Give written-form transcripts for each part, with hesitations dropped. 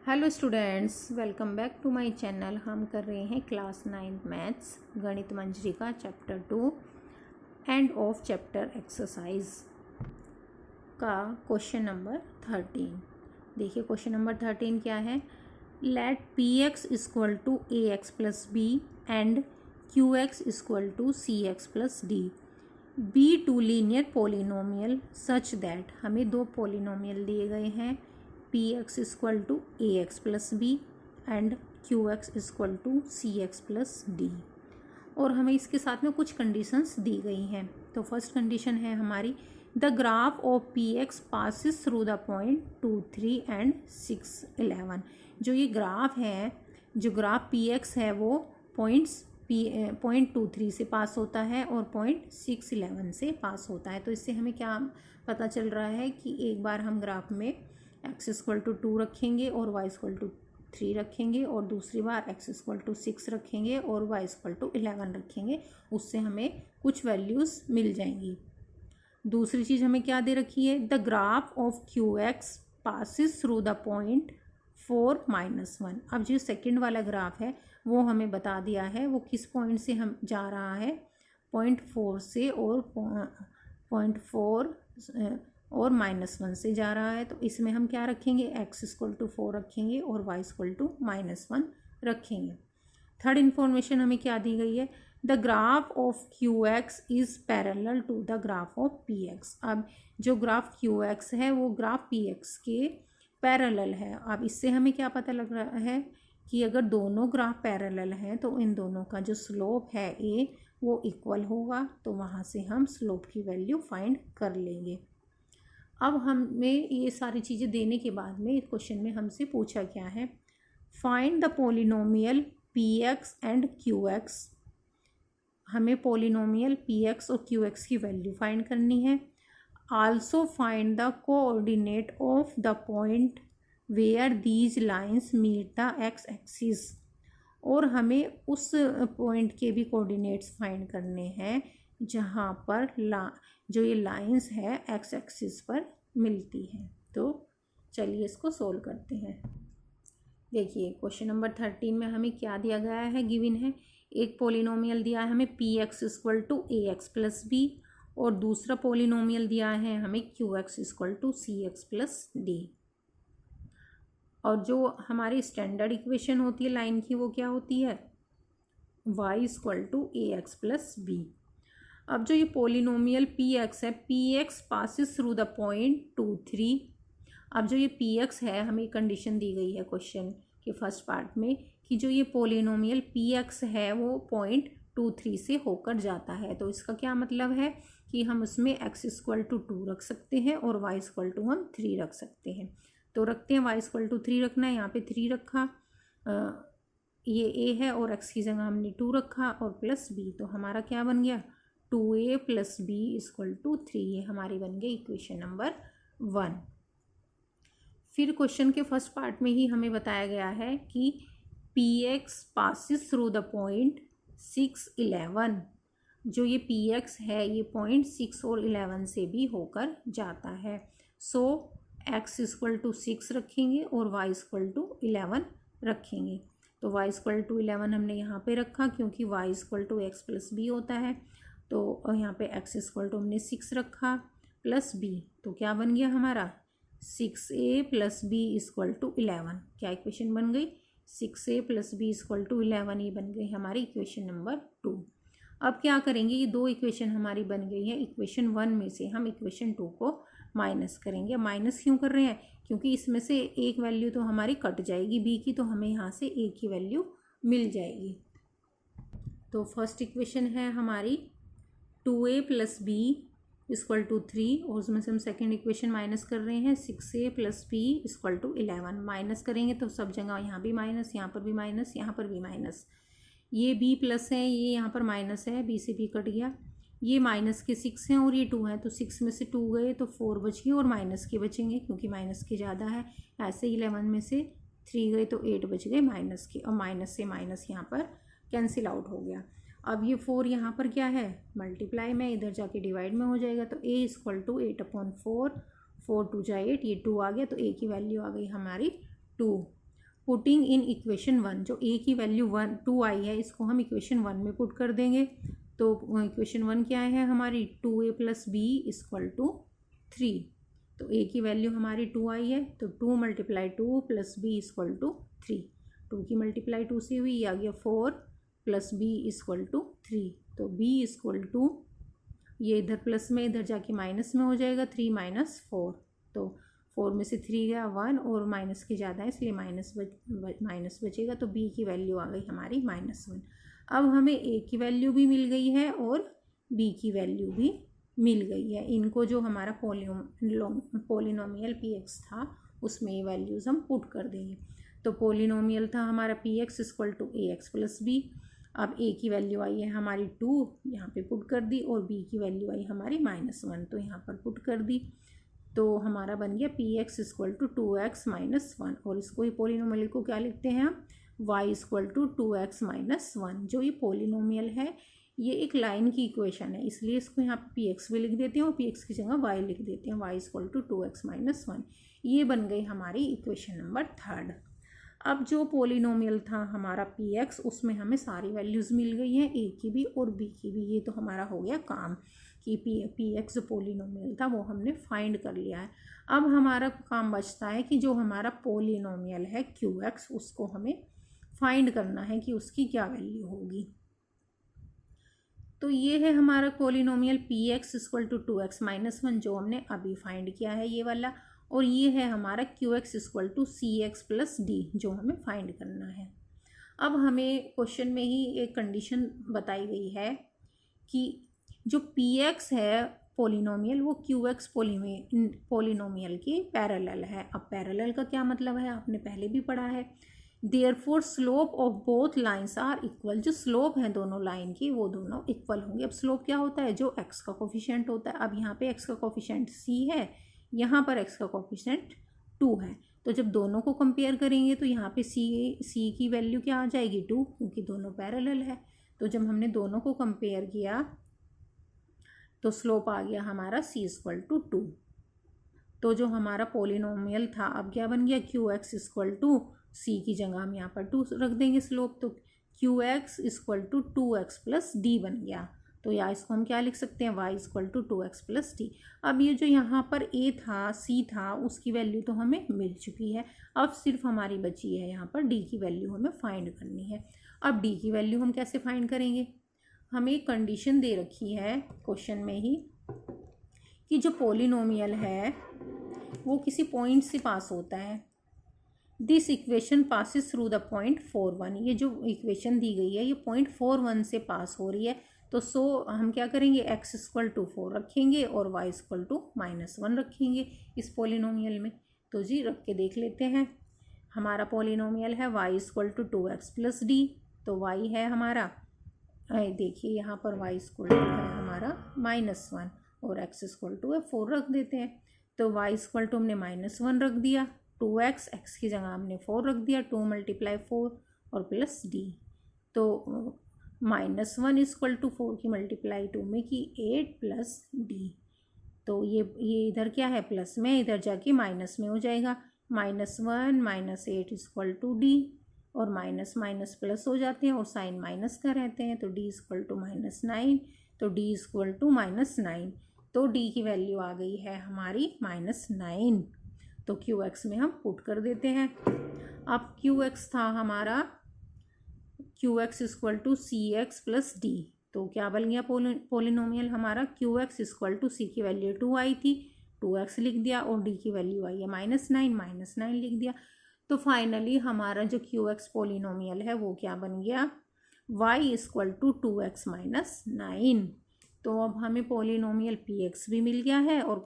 Hello students, welcome back to my channel. हम कर रहे हैं क्लास 9 मैथ्स गणित मंजरी का chapter 2 end of chapter exercise का क्वेश्चन नंबर 13। देखिए क्वेश्चन नंबर 13 क्या है। Let P X equal to A X plus B and Q X equal to C X plus D be two linear polynomial such that. हमें दो polynomial दिए गए हैं, P X equal to A X plus B and Q X equal to C X plus D, और हमें इसके साथ में कुछ कंडीशंस दी गई हैं। तो फर्स्ट कंडीशन है हमारी, the graph of P X passes through the point 2, 3 and 6, 11। जो ये ग्राफ है, जो ग्राफ पी एक्स है वो पॉइंट 2, 3 से पास होता है और पॉइंट 6, 11 से पास होता है। तो इससे हमें क्या पता चल रहा है कि एक बार हम ग्राफ में x इक्वल टू 2 रखेंगे और y इक्वल टू 3 रखेंगे, और दूसरी बार x इक्वल टू 6 रखेंगे और y इक्वल टू 11 रखेंगे। उससे हमें कुछ वैल्यूज़ मिल जाएंगी। दूसरी चीज़ हमें क्या दे रखी है, the graph of Q x passes through the point 4, -1। अब जो सेकेंड वाला ग्राफ है वो हमें बता दिया है वो किस पॉइंट से हम जा रहा है, पॉइंट 4 से, और पॉइंट 4 और -1 से जा रहा है। तो इसमें हम क्या रखेंगे, x इक्वल टू 4 रखेंगे और y इक्वल टू -1 रखेंगे। थर्ड इन्फॉर्मेशन हमें क्या दी गई है, the graph of Q X is parallel to the graph of P X. अब जो ग्राफ क्यू एक्स है वो ग्राफ पी एक्स के पैरेलल है। अब इससे हमें क्या पता लग रहा है कि अगर दोनों ग्राफ पैरेलल हैं तो इन दोनों का जो स्लोप है ए वो इक्वल होगा। तो वहाँ से हम स्लोप की वैल्यू फाइंड कर लेंगे। अब हमें ये सारी चीज़ें देने के बाद में क्वेश्चन में हमसे पूछा क्या है, find the polynomial P X and Q X. हमें पोलिनोमियल पी एक्स और क्यू एक्स की वैल्यू फाइंड करनी है। Also find the coordinate of the point where these lines meet the X axis. और हमें उस पॉइंट के भी कोऑर्डिनेट्स फाइंड करने हैं जहाँ पर जो ये लाइंस है एक्स एक्सिस पर मिलती है। तो चलिए इसको सोल्व करते हैं। देखिए क्वेश्चन नंबर 13 में हमें क्या दिया गया है, गिवन है एक पोलिनोमियल दिया है हमें P X equal to A X plus B, और दूसरा पोलिनोमियल दिया है हमें Q X equal to C X plus D. और जो हमारी स्टैंडर्ड इक्वेशन होती है लाइन की वो क्या होती है, y equal to A X plus B. अब जो ये पोलिनोमियल पी एक्स है, P X passes through the point 2, 3। अब जो ये पी एक्स है हमें कंडीशन दी गई है क्वेश्चन के फर्स्ट पार्ट में कि जो ये पोलिनोमियल पी एक्स है वो पॉइंट 2, 3 से होकर जाता है। तो इसका क्या मतलब है कि हम उसमें x इक्वल टू 2 रख सकते हैं और y इक्वल टू हम 3 रख सकते हैं। तो रखते हैं, y इक्वल टू 3 रखना है, यहाँ पे 3 रखा, ये a है और x की जगह हमने 2 रखा और प्लस b। तो हमारा क्या बन गया, 2a plus B equal to 3। ये हमारी बन गई इक्वेशन नंबर 1। फिर क्वेश्चन के फर्स्ट पार्ट में ही हमें बताया गया है कि P X passes through the point 6, 11। जो ये पी एक्स है ये पॉइंट 6 और 11 से भी होकर जाता है। सो x इक्वल टू 6 रखेंगे और y इक्वल टू 11 रखेंगे। तो y इक्वल टू 11 हमने यहाँ पे रखा क्योंकि y equal to X plus B होता है। तो यहाँ पे x इक्वल टू हमने 6 रखा प्लस b, तो क्या बन गया हमारा 6a plus b equal to 11। क्या इक्वेशन बन गई, 6a plus b equal to 11। ये बन गई हमारी इक्वेशन नंबर 2। अब क्या करेंगे, ये दो इक्वेशन हमारी बन गई है, इक्वेशन 1 में से हम इक्वेशन 2 को माइनस करेंगे। माइनस क्यों कर रहे हैं, क्योंकि इसमें से एक वैल्यू तो हमारी कट जाएगी b की, तो हमें यहाँ से a की वैल्यू मिल जाएगी। तो फर्स्ट इक्वेशन है हमारी 2a plus B equal to 3, और उसमें से हम सेकेंड इक्वेशन माइनस कर रहे हैं 6a plus B equal to 11। Minus करेंगे तो सब जगह यहाँ भी माइनस, यहाँ पर भी माइनस, यहाँ पर भी माइनस। ये b प्लस है, ये यहाँ पर माइनस है, b से b कट गया। ये माइनस के 6 हैं और ये 2 हैं, तो 6 में से 2 गए तो 4 बच गए और माइनस के बचेंगे क्योंकि माइनस के ज़्यादा है। ऐसे 11 में से 3 गए तो 8 बच गए माइनस के, और माइनस से माइनस यहाँ पर कैंसिल आउट हो गया। अब ये 4 यहाँ पर क्या है, मल्टीप्लाई में, इधर जाके डिवाइड में हो जाएगा। तो a इक्वल टू 8/4, 4 2 जा 8, ये 2 आ गया, तो a की वैल्यू आ गई हमारी 2। पुटिंग इन इक्वेशन 1, जो ए की वैल्यू 2 आई है इसको हम इक्वेशन 1 में पुट कर देंगे। तो इक्वेशन 1 क्या है हमारी, 2a + b = 3। तो a की वैल्यू हमारी 2 आई है, तो 2 × 2 + b = 3। 2 की मल्टीप्लाई 2 से हुई, आ गया 4 + b = 3। तो b = ये इधर प्लस में इधर जाके माइनस में हो जाएगा, 3 - 4। तो 4 में से 3 गया 1 और माइनस के ज़्यादा है इसलिए माइनस बचेगा। तो b की वैल्यू आ गई हमारी -1। अब हमें a की वैल्यू भी मिल गई है और b की वैल्यू भी मिल गई है। इनको जो हमारा पोलिनोमियल px था उसमें ये वैल्यूज़ हम पुट कर देंगे। तो पोलिनोमियल था हमारा px = ax + b। अब a की वैल्यू आई है हमारी 2, यहाँ पे पुट कर दी, और b की वैल्यू आई हमारी -1, तो यहाँ पर पुट कर दी। तो हमारा बन गया px = 2x - 1, और इसको ही पोलिनोमियल को क्या लिखते हैं हम, y = 2x - 1। जो ये पोलिनोमियल है ये एक लाइन की इक्वेशन है, इसलिए इसको यहाँ पे px भी लिख देते हैं और px की जगह y लिख देते हैं, y = 2x - 1। ये बन गई हमारी इक्वेशन नंबर 3। अब जो पोलिनोमियल था हमारा px, उसमें हमें सारी वैल्यूज़ मिल गई हैं, a की भी और b की भी। ये तो हमारा हो गया काम कि px जो पोलिनोमियल था वो हमने फाइंड कर लिया है। अब हमारा काम बचता है कि जो हमारा पोलिनोमियल है qx, उसको हमें फाइंड करना है कि उसकी क्या वैल्यू होगी। तो ये है हमारा पोलिनोमियल px = 2x - 1, जो हमने अभी फाइंड किया है ये वाला, और ये है हमारा qx = cx + d, जो हमें फाइंड करना है। अब हमें क्वेश्चन में ही एक कंडीशन बताई गई है कि जो px है पोलिनोमियल वो qx पोलिनोमियल के पैरेलल है। अब पैरेलल का क्या मतलब है आपने पहले भी पढ़ा है। Therefore slope of both lines are equal. जो स्लोप है दोनों लाइन की वो दोनों इक्वल होंगे। अब स्लोप क्या होता है, जो x का कोफिशिएंट होता है। अब यहाँ पे x का कोफिशिएंट c है, यहाँ पर x का कोफिशिएंट 2 है। तो जब दोनों को कंपेयर करेंगे तो यहाँ पे c की वैल्यू क्या आ जाएगी, 2, क्योंकि दोनों पैरेलल है। तो जब हमने दोनों को कंपेयर किया तो स्लोप आ गया हमारा c = 2। तो जो हमारा पोलिनोमियल था अब क्या बन गया, qx = c की जगह हम यहाँ पर 2 रख देंगे स्लोप, तो qx = 2x + d बन गया। तो या इसको हम क्या लिख सकते हैं, y = 2x + d। अब ये जो यहाँ पर a था c था उसकी वैल्यू तो हमें मिल चुकी है, अब सिर्फ हमारी बची है यहाँ पर d की वैल्यू हमें फाइंड करनी है। अब d की वैल्यू हम कैसे फाइंड करेंगे, हमें एक कंडीशन दे रखी है क्वेश्चन में ही कि जो पोलिनोमियल है वो किसी पॉइंट से पास होता है। This equation passes through the point 4, 1। ये जो इक्वेशन दी गई है ये पॉइंट 4, 1 से पास हो रही है। तो हम क्या करेंगे, x = 4 रखेंगे और y = -1 रखेंगे इस पोलिनोमियल में। तो जी रख के देख लेते हैं। हमारा पोलिनोमियल है y = 2x + d। तो y है हमारा, देखिए यहाँ पर y = है हमारा -1 और x = 4 रख देते हैं। तो y = हमने -1 रख दिया, 2x, x की जगह हमने 4 रख दिया, 2 × 4 और प्लस d। तो -1 = 4 की मल्टीप्लाई 2 में की 8 + d। तो ये इधर क्या है, प्लस में, इधर जाके माइनस में हो जाएगा। -1 - 8 = d, और माइनस माइनस प्लस हो जाते हैं और साइन माइनस का रहते हैं। तो d = -9, तो d = -9। तो d की वैल्यू आ गई है हमारी -9। तो qx में हम पुट कर देते हैं। अब qx था हमारा qx = cx + d। तो क्या बन गया पोलिनोमियल हमारा, qx = c की वैल्यू 2 आई थी, 2x लिख दिया, और d की वैल्यू आई है -9 लिख दिया। तो फाइनली हमारा जो qx पोलिनोमियल है वो क्या बन गया, y = 2x - 9। तो अब हमें पोलिनोमियल px भी मिल गया है और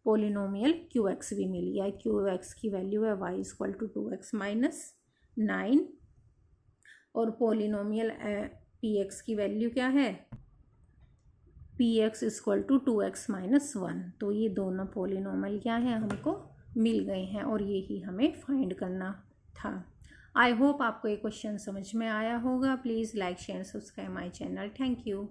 पोलिनोमियल qx भी मिल गया है। qx की वैल्यू है y = 2x - 9 और पोलिनोमियल px की वैल्यू क्या है, px = 2x - 1। तो ये दोनों पोलिनोमियल क्या है, हमको मिल गए हैं और ये ही हमें फाइंड करना था। आई होप आपको ये क्वेश्चन समझ में आया होगा। Please like share subscribe my channel. Thank you.